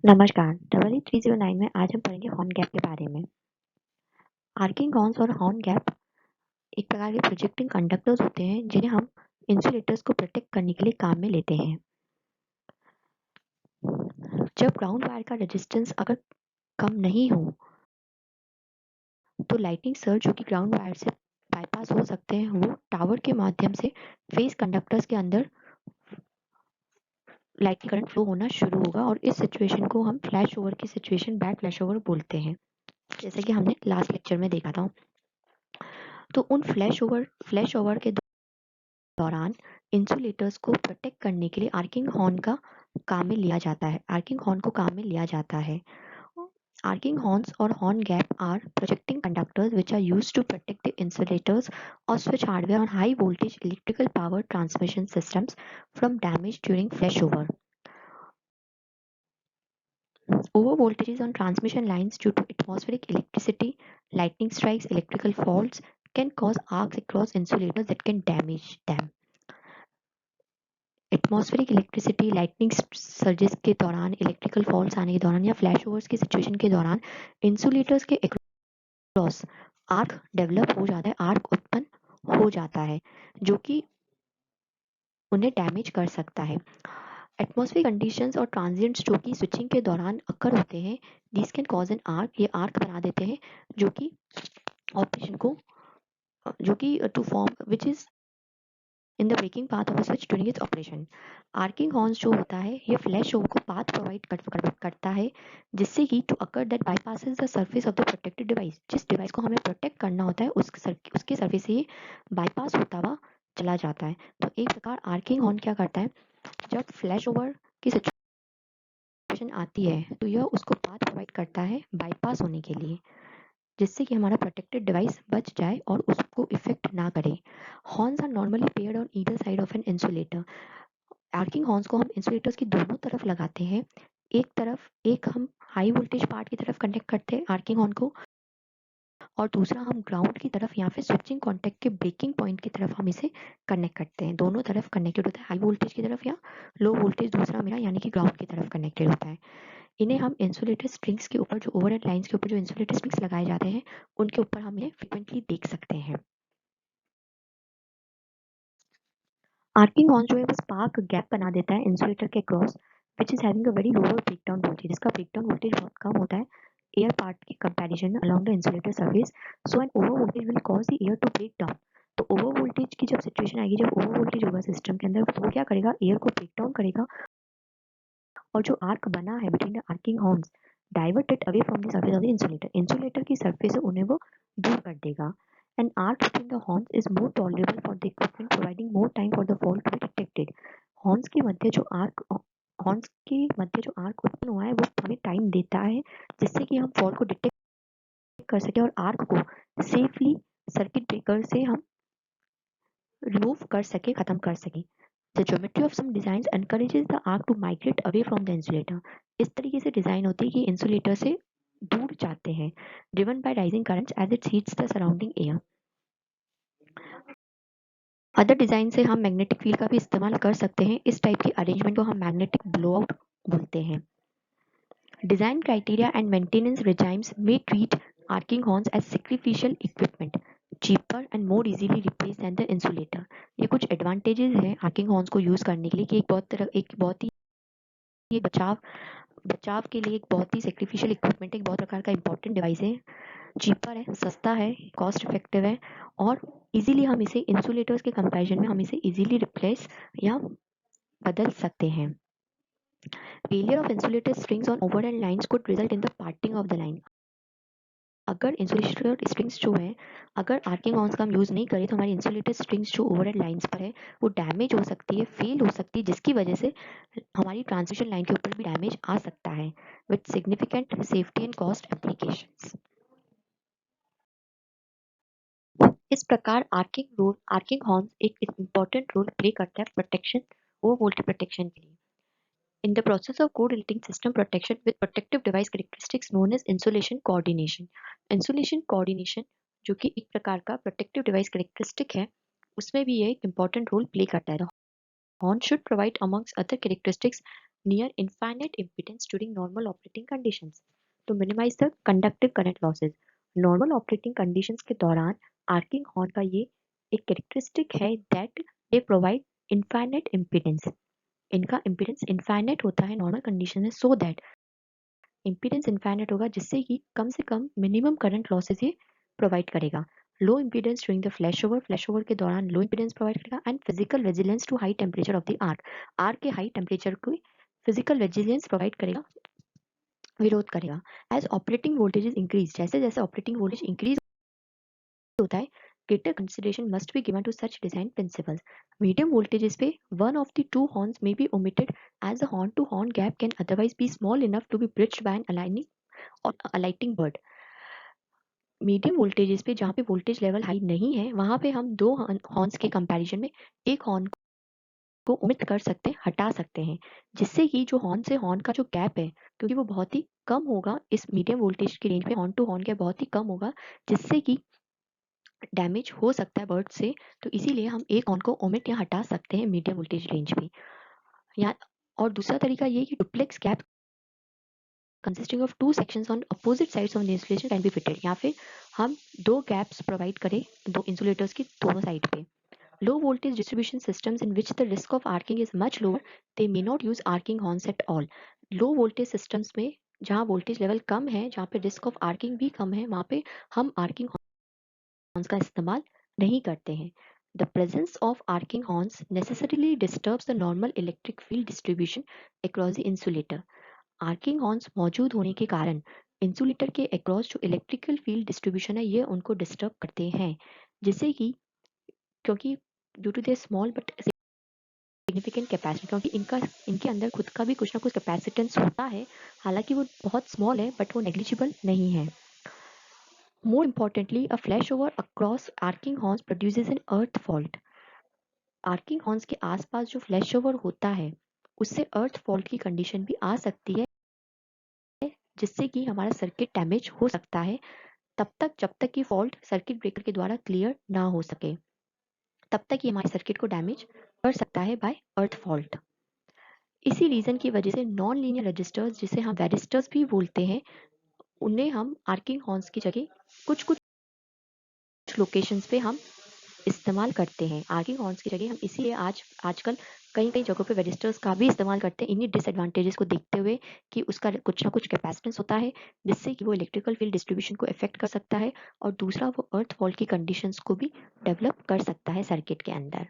नमस्कार, WE309 में आज हम पढ़ेंगे हॉर्न गैप के बारे में। आर्किंग हॉर्न्स और हॉर्न गैप एक प्रकार के प्रोजेक्टिंग कंडक्टर्स होते हैं जिन्हें हम इंसुलेटर्स को प्रोटेक्ट करने के लिए काम में लेते हैं। जब ग्राउंड वायर का रेजिस्टेंस अगर कम नहीं हो तो लाइटनिंग सर्ज जो कि ग्राउंड वायर से बाईपास हो सकते हैं, वो टावर के माध्यम से फेस कंडक्टर्स के अंदर लाइटनिंग करंट फ्लो होना शुरू होगा और इस सिचुएशन को हम फ्लैश ओवर की सिचुएशन, बैक फ्लैश ओवर बोलते हैं, जैसे कि हमने लास्ट लेक्चर में देखा था। तो उन फ्लैश ओवर के दौरान इंसुलेटर्स को प्रोटेक्ट करने के लिए आर्किंग हॉर्न का काम में लिया जाता है। आर्किंग हॉर्न को काम में लिया जाता है। Arcing horns or horn gap are projecting conductors which are used to protect the insulators or switch hardware on high voltage electrical power transmission systems from damage during flashover. Over voltages on transmission lines due to atmospheric electricity, lightning strikes, electrical faults can cause arcs across insulators that can damage them. Atmospheric electricity, lightning surges के दौरान, electrical faults आने के दौरान या flash overs की situation के दौरान insulators के अक्रॉस आर्क डेवलप हो जाता है, आर्क उत्पन्न हो जाता है, जो कि उन्हें डैमेज कर सकता है। एटमॉस्फेरिक कंडीशंस और ट्रांजिएंट्स जो कि स्विचिंग के दौरान अकर होते हैं, this can cause an arc, ये आर्क बना देते हैं, जो कि ऑपरेशन को जो कि to form which is in the breaking path of switch during its operation. Arcing horns जो होता है, ये फ्लैश ओवर को पाथ प्रोवाइड करता है, जिससे ही to occur that bypasses the surface of the protected device. जिस डिवाइस को हमें प्रोटेक्ट करना होता है उसके सरफेस से ये बाईपास होता हुआ चला जाता है। तो एक प्रकार आर्किंग हॉर्न क्या करता है, जब फ्लैश ओवर की सिचुएशन आती है तो यह उसको पाथ प्रोवाइड करता है बाईपास होने के लिए, जिससे कि हमारा प्रोटेक्टेड डिवाइस बच जाए और उसको इफेक्ट ना करे। Horns are normally paired on either side of an insulator. Arcing horns को हम इंसुलेटर्स की दोनों तरफ लगाते हैं। एक हम हाई वोल्टेज पार्ट की तरफ कनेक्ट करते हैं आर्किंग हॉर्न को, और दूसरा हम ग्राउंड की तरफ या फिर स्विचिंग कॉन्टैक्ट के ब्रेकिंग पॉइंट की तरफ हम इसे कनेक्ट करते हैं। दोनों तरफ कनेक्टेड होता है, हाई वोल्टेज की तरफ या लो वोल्टेज दूसरा मेरा यानी कि ग्राउंड की तरफ कनेक्टेड होता है। इन्हें हम इंसुलेटर स्ट्रिंग्स के ऊपर, जो ओवरहेड लाइंस के ऊपर जो इंसुलेटर स्ट्रिंग्स लगाए जाते हैं, उनके ऊपर हम इन्हें फ्रिक्वेंटली देख सकते हैं। आर्किंग हॉर्न जो है वो स्पार्क गैप बना देता है इंसुलेटर के cross, which is having a very lower breakdown voltage. इसका ब्रेकडाउन वोल्टेज बहुत कम होता है एयर पार्ट के कंपैरिजन में along the insulator surface. So an over voltage will cause the air to break down. तो ओवर वोल्टेज की जब सिचुएशन आएगी, जब ओवर वोल्टेज होगा सिस्टम के अंदर, तो वो क्या करेगा, एयर को ब्रेक डाउन करेगा, और जो आर्क बना है between the arcing horns divert it away from the surface of the insulator. Insulator की सर्फेस से उन्हें वो दूर कर देगा। An arc between the horns is more tolerable for the equipment, providing more time for the fault to be detected. Horns के मध्य जो arc horns के मध्य जो आर्क उत्पन्न हुआ है, वो हमें टाइम देता है, जिससे कि हम फॉल्ट को डिटेक्ट कर सके और आर्क को सेफली सर्किट ब्रेकर से हम रिमूव कर सके, खत्म कर सके। The geometry of some designs encourages the arc to migrate away from the insulator. इस तरीके से डिजाइन होती है कि इंसुलेटर से दूर जाते हैं, driven by rising currents as it heats the surrounding air. Other design से हम मैग्नेटिक फील्ड का भी इस्तेमाल कर सकते हैं। इस टाइप की अरेंजमेंट को हम मैग्नेटिक ब्लोआउट बोलते हैं। Design criteria and maintenance regimes में treat arcing horns as sacrificial equipment, cheaper and more easily replace than the insulator. ये कुछ एडवांटेजेस हैं आर्किंग हॉर्न्स को यूज करने के लिए कि एक बहुत ही ये बचाव के लिए एक बहुत ही सैक्रिफिशियल इक्विपमेंट, एक बहुत प्रकार का इंपॉर्टेंट डिवाइस है, चीपर है, सस्ता है, कॉस्ट इफेक्टिव है, और इजीली हम इसे इंसुलेटर्स के कंपैरिजन में हम इसे इजीली रिप्लेस या बदल सकते हैं। Failure of insulator strings on overhead lines could result in the parting of the line. अगर इंसुलेटर स्ट्रिंग्स जो है, अगर आर्किंग हॉर्न्स का हम यूज नहीं करें तो हमारी इंसुलेटर स्ट्रिंग्स जो ओवरहेड लाइंस पर है वो डैमेज हो सकती है, फेल हो सकती है, जिसकी वजह से हमारी ट्रांसमिशन लाइन के ऊपर भी डैमेज आ सकता है, with significant safety and cost applications. इस प्रकार आर्किंग हॉर्न एक इम्पोर्टेंट रोल प्ले करता है प्रोटेक्शन, वो वोल्टेज प्रोटेक्शन के लिए। In the process of co-relating system protection with protective device characteristics known as insulation coordination. Insulation coordination जो कि एक प्रकार का protective device characteristic है, उसमें भी ये एक important role play करता है। The horn should provide amongst other characteristics near infinite impedance during normal operating conditions to minimize the conductive current losses. Normal operating conditions के दौरान arcing horn का ये एक characteristic है that they provide infinite impedance. इनका impedance infinite होता है normal condition में so that impedance infinite होगा जिससे कि कम से कम minimum current losses ये provide करेगा. Low impedance during the flashover के दौरान लो इम्पीडेंस प्रोवाइड करेगा and physical resilience to high temperature of the arc के हाई टेम्परेचर को फिजिकल रेजिलेंस प्रोवाइड करेगा, विरोध करेगा. एज ऑपरेटिंग वोल्टेजेस इंक्रीज, जैसे जैसे ऑपरेटिंग वोल्टेज इंक्रीज होता है, greater consideration must be given to such design principles. Medium voltages पे one of the two horns may be omitted as the horn to horn gap can otherwise be small enough to be bridged by an aligning or alighting bird. Medium voltages पे जहाँ पे voltage level high नहीं है वहाँ पे हम दो horns के कंपैरिजन में एक हॉर्न को ओमिट कर सकते हैं, हटा सकते हैं, जिससे कि जो हॉर्न से हॉर्न का जो गैप है क्योंकि वो बहुत ही कम होगा इस मीडियम वोल्टेज की रेंज में, हॉर्न टू हॉर्न गैप बहुत ही कम होगा जिससे कि डैमेज हो सकता है बर्ड से. तो इसीलिए हम एक हॉर्न को ओमिट या हटा सकते हैं मीडियम वोल्टेज रेंज में. या और दूसरा तरीका ये कि duplex gap consisting of two sections on opposite sides of the insulation can be fitted. या फिर हम दो गैप्स प्रोवाइड करें दो इंसुलेटर्स की दोनों साइड पे. Low voltage distribution systems in which the risk of arcing is much lower, they may not use arcing horns at all. Low voltage systems में जहाँ वोल्टेज लेवल कम है, जहाँ पे रिस्क ऑफ आर्किंग भी कम है, वहाँ पे हम आर्किंग हॉर्न्स का इस्तेमाल नहीं करते हैं. The presence of arcing horns necessarily disturbs the normal electric field distribution across the insulator. Arcing horns मौजूद होने के कारण इंसुलेटर के अक्रॉस जो इलेक्ट्रिकल फील्ड डिस्ट्रीब्यूशन है ये उनको डिस्टर्ब करते हैं, जिससे कि क्योंकि due to their small but significant capacity, क्योंकि इनके अंदर खुद का भी कुछ ना कुछ कैपेसिटेंस होता है, हालांकि वो बहुत स्मॉल है बट वो नेग्लिजिबल नहीं है. More importantly a flash over across arcing horns produces an earth fault. Arcing horns के आसपास जो फ्लैश ओवर होता है उससे अर्थ फॉल्ट की कंडीशन भी आ सकती है, जिससे कि हमारा सर्किट डैमेज हो सकता है तब तक जब तक कि फॉल्ट सर्किट ब्रेकर के द्वारा क्लियर ना हो सके, तब तक ये हमारे सर्किट को डैमेज कर सकता है बाय अर्थ फॉल्ट. इसी रीजन की वजह से नॉन लीनियर रजिस्टर्स जिसे हम वेरिस्टर्स भी बोलते हैं उन्हें हम आर्किंग हॉर्न्स की जगह कुछ कुछ लोकेशंस पे हम इस्तेमाल करते हैं. आर्किंग हॉर्न्स की जगह हम इसीलिए आजकल कई कई जगहों पे रजिस्टर्स का भी इस्तेमाल करते हैं इन्हीं डिसएडवांटेजेस को देखते हुए कि उसका कुछ ना कुछ कैपेसिटेंस होता है जिससे कि वो इलेक्ट्रिकल फील्ड डिस्ट्रीब्यूशन को इफेक्ट कर सकता है और दूसरा वो अर्थ फॉल्ट की कंडीशंस को भी डेवलप कर सकता है सर्किट के अंदर.